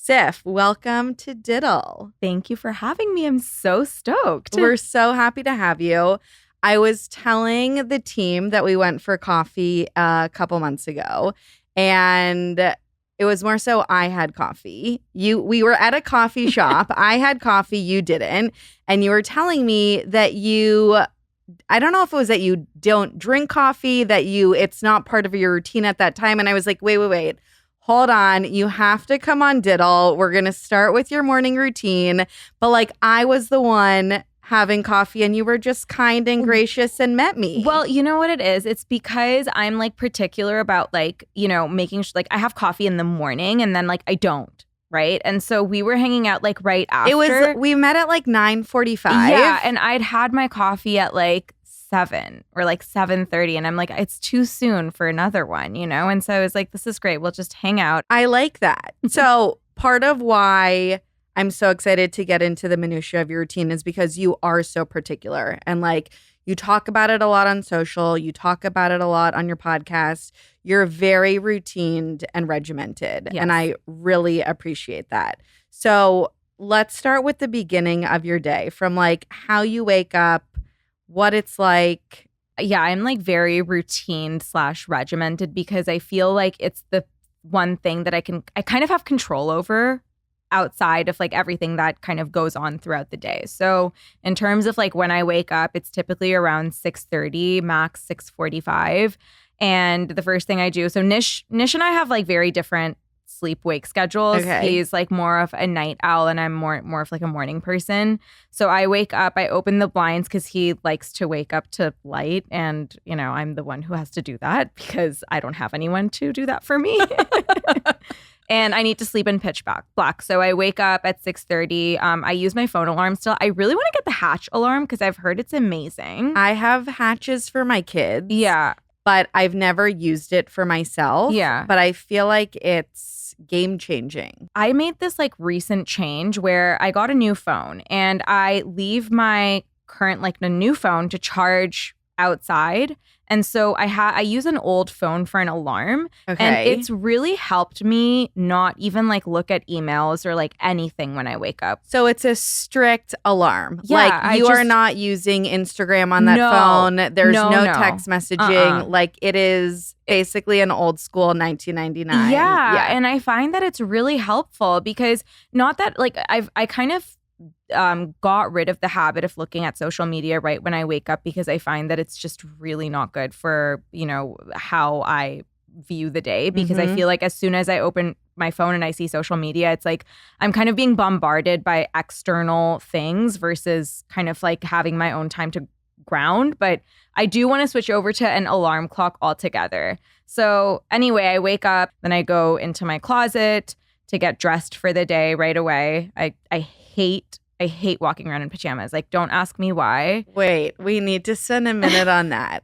Siff, welcome to DITL. Thank you for having me. I'm so stoked. We're so happy to have you. I was telling the team that we went for coffee a couple months ago, and it was more so I had coffee. We were at a coffee shop. I had coffee, you didn't. And you were telling me that I don't know if it was that you don't drink coffee, that it's not part of your routine at that time. And I was like, wait. Hold on. You have to come on DITL. We're going to start with your morning routine. But I was the one having coffee and you were just kind and gracious and met me. Well, you know what it is? It's because I'm particular about making sure I have coffee in the morning and then I don't. Right. And so we were hanging out right after. We met at 9:45. Yeah. And I'd had my coffee at 7 or 7:30 and I'm it's too soon for another one, And so I was this is great. We'll just hang out. I like that. So part of why I'm so excited to get into the minutia of your routine is because you are so particular and you talk about it a lot on social. You talk about it a lot on your podcast. You're very routined and regimented. Yes. And I really appreciate that. So let's start with the beginning of your day from how you wake up, what it's like. Yeah, I'm very routine / regimented because I feel it's the one thing that I kind of have control over outside of everything that kind of goes on throughout the day. So in terms of when I wake up, it's typically around 6:30, max 6:45. And the first thing I do, so Nish and I have very different sleep-wake schedules. Okay. He's more of a night owl and I'm more of a morning person. So I wake up, I open the blinds because he likes to wake up to light. And, I'm the one who has to do that because I don't have anyone to do that for me. And I need to sleep in pitch black. So I wake up at 6:30. I use my phone alarm still. I really want to get the Hatch alarm because I've heard it's amazing. I have Hatches for my kids. Yeah. But I've never used it for myself. Yeah. But I feel like it's game changing. I made this recent change where I got a new phone and I leave my current the new phone to charge outside. And so I use an old phone for an alarm. Okay. And it's really helped me not even look at emails or anything when I wake up. So it's a strict alarm. Yeah, you are not using Instagram on that phone. There's no text messaging. It is basically an old school 1999. Yeah. And I find that it's really helpful because not that I kind of got rid of the habit of looking at social media right when I wake up because I find that it's just really not good for, how I view the day because I feel as soon as I open my phone and I see social media, it's I'm kind of being bombarded by external things versus kind of having my own time to ground. But I do want to switch over to an alarm clock altogether. So anyway, I wake up, then I go into my closet to get dressed for the day right away. I hate walking around in pajamas. Don't ask me why. Wait, we need to spend a minute on that.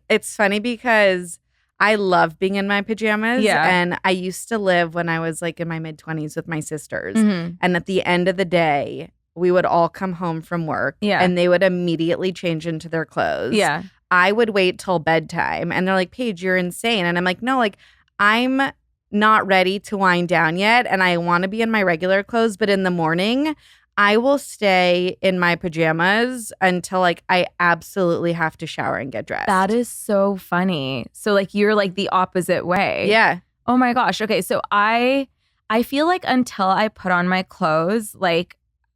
It's funny because I love being in my pajamas. Yeah. And I used to live when I was in my mid-20s with my sisters. Mm-hmm. And at the end of the day, we would all come home from work. Yeah. And they would immediately change into their clothes. Yeah. I would wait till bedtime. And they're like, Paige, you're insane. And I'm like, no, I'm not ready to wind down yet. And I want to be in my regular clothes. But in the morning, I will stay in my pajamas until I absolutely have to shower and get dressed. That is so funny. So you're the opposite way. Yeah. Oh my gosh. Okay. So I feel until I put on my clothes,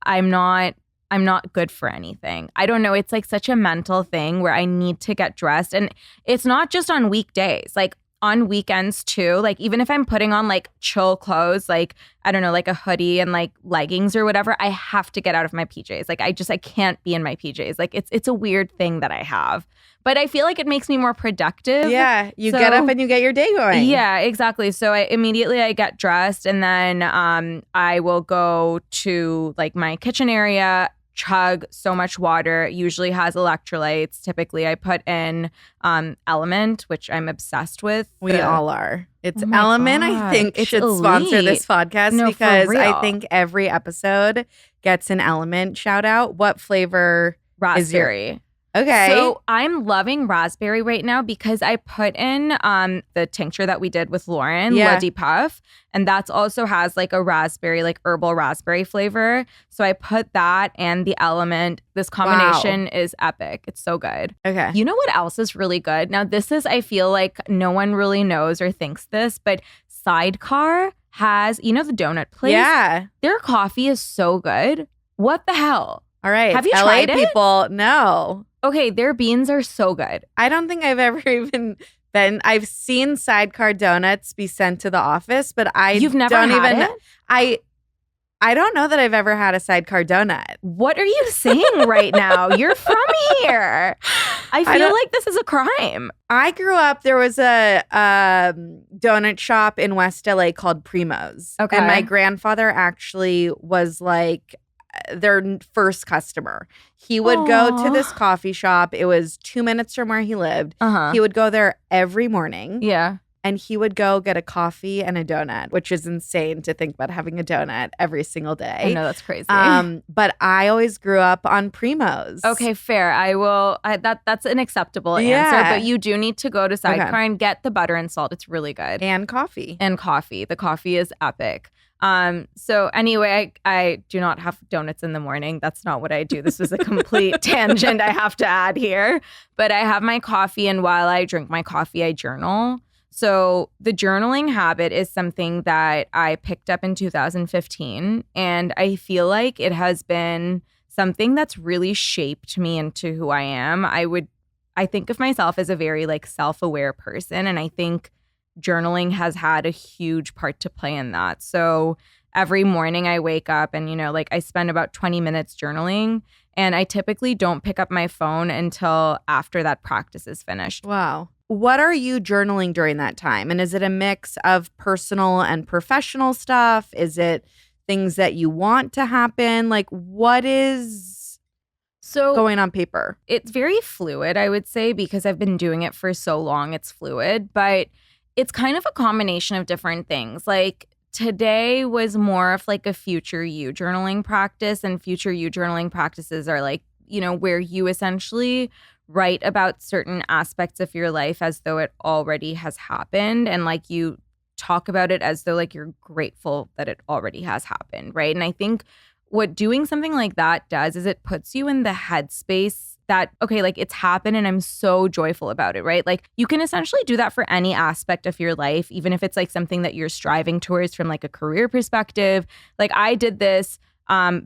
I'm not good for anything. I don't know. It's such a mental thing where I need to get dressed. And it's not just on weekdays. On weekends too, even if I'm putting on chill clothes, I don't know, a hoodie and leggings or whatever, I have to get out of my PJs. I can't be in my PJs. It's a weird thing that I have, but I feel it makes me more productive. Yeah. You get up and you get your day going. Yeah, exactly. So I get dressed and then I will go to my kitchen area, chug so much water. It usually has electrolytes. Typically, I put in Element, which I'm obsessed with. We all are. It's Element, God. I think, It's should elite. sponsor this podcast No, for because real. I think every episode gets an Element shout out. What flavor is your Raspberry. Okay. So I'm loving raspberry right now because I put in the tincture that we did with Lauren, Yeah. Luddy Puff, and that's also has like a raspberry, like herbal raspberry flavor. So I put that and the Element. This combination is epic. It's so good. Okay. You know what else is really good? Now this is, I feel like no one really knows or thinks this, but Sidecar has, you know, the donut place? Yeah. Their coffee is so good. What the hell? All right. Have you LA tried it? people? No. Okay, their beans are so good. I don't think I've ever even been. I've seen Sidecar donuts be sent to the office, but You've never don't had even. it? I don't know that I've ever had a Sidecar donut. What are you saying right now? You're from here. I feel like this is a crime. I grew up, there was a donut shop in West LA called Primo's. Okay. And my grandfather actually was like their first customer. He would go to this coffee shop. It was 2 minutes from where he lived. He would go there every morning. Yeah. And he would go get a coffee and a donut, which is insane to think about having a donut every single day. I know, that's crazy. But I always grew up on Primo's. Okay, fair. I will. That's an acceptable answer. But you do need to go to Sidecar and get the butter and salt. It's really good. And coffee. The coffee is epic. So anyway, I do not have donuts in the morning. That's not what I do. This was a complete tangent I have to add here. But I have my coffee, and while I drink my coffee, I journal. So the journaling habit is something that I picked up in 2015, and I feel like it has been something that's really shaped me into who I am. I think of myself as a very like self-aware person, and I think journaling has had a huge part to play in that. So every morning I wake up and, you know, like I spend about 20 minutes journaling, and I typically don't pick up my phone until after that practice is finished. Wow. What are you journaling during that time? And is it a mix of personal and professional stuff? Is it things that you want to happen? Like, what is going on paper? It's very fluid, I would say, because I've been doing it for so long. It's fluid, but it's kind of a combination of different things. Like today was more of like a future you journaling practice, and future you journaling practices are like, you know, where you essentially write about certain aspects of your life as though it already has happened, and like you talk about it as though like you're grateful that it already has happened, right? And I think what doing something like that does is it puts you in the headspace that, okay, like it's happened and I'm so joyful about it, right? Like you can essentially do that for any aspect of your life, even if it's like something that you're striving towards from like a career perspective. Like I did this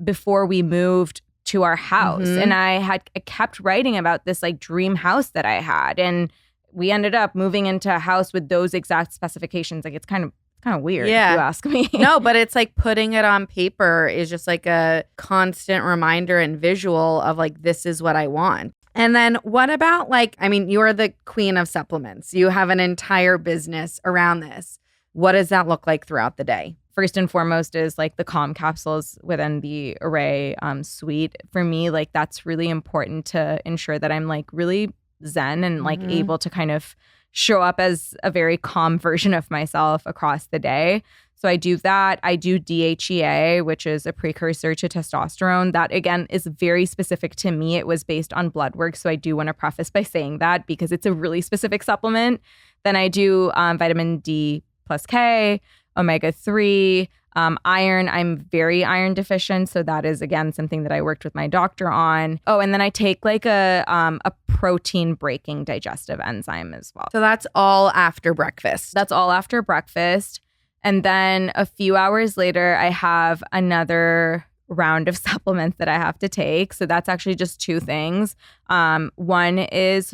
before we moved to our house, and I kept writing about this like dream house that I had, and we ended up moving into a house with those exact specifications. Like it's kind of weird, if you ask me. No, but it's like putting it on paper is just like a constant reminder and visual of like, this is what I want. And then what about like, I mean, you're the queen of supplements. You have an entire business around this. What does that look like throughout the day? First and foremost is like the calm capsules within the Arrae suite. For me, like that's really important to ensure that I'm like really zen and like able to kind of show up as a very calm version of myself across the day. So I do that. I do DHEA, which is a precursor to testosterone. That again is very specific to me. It was based on blood work. So I do want to preface by saying that because it's a really specific supplement. Then I do vitamin D plus K, omega-3, iron. I'm very iron deficient. So that is, again, something that I worked with my doctor on. Oh, and then I take like a protein breaking digestive enzyme as well. So that's all after breakfast. That's all after breakfast. And then a few hours later, I have another round of supplements that I have to take. So that's actually just two things. One is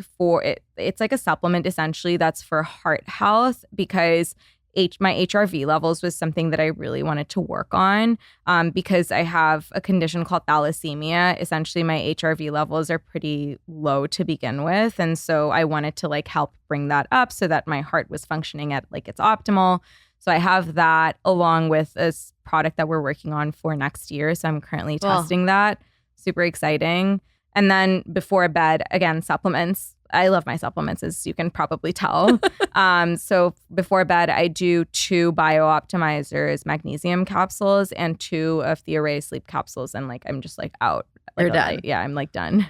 it's like a supplement essentially that's for heart health, because my HRV levels was something that I really wanted to work on because I have a condition called thalassemia. Essentially, my HRV levels are pretty low to begin with. And so I wanted to like help bring that up so that my heart was functioning at like its optimal. So I have that along with this product that we're working on for next year. So I'm currently testing that. Super exciting. And then before bed, again, supplements. I love my supplements, as you can probably tell. So before bed, I do 2 BioOptimizers magnesium capsules and 2 of the Arrae sleep capsules. And like, I'm just like out. You're done. Yeah, I'm like done.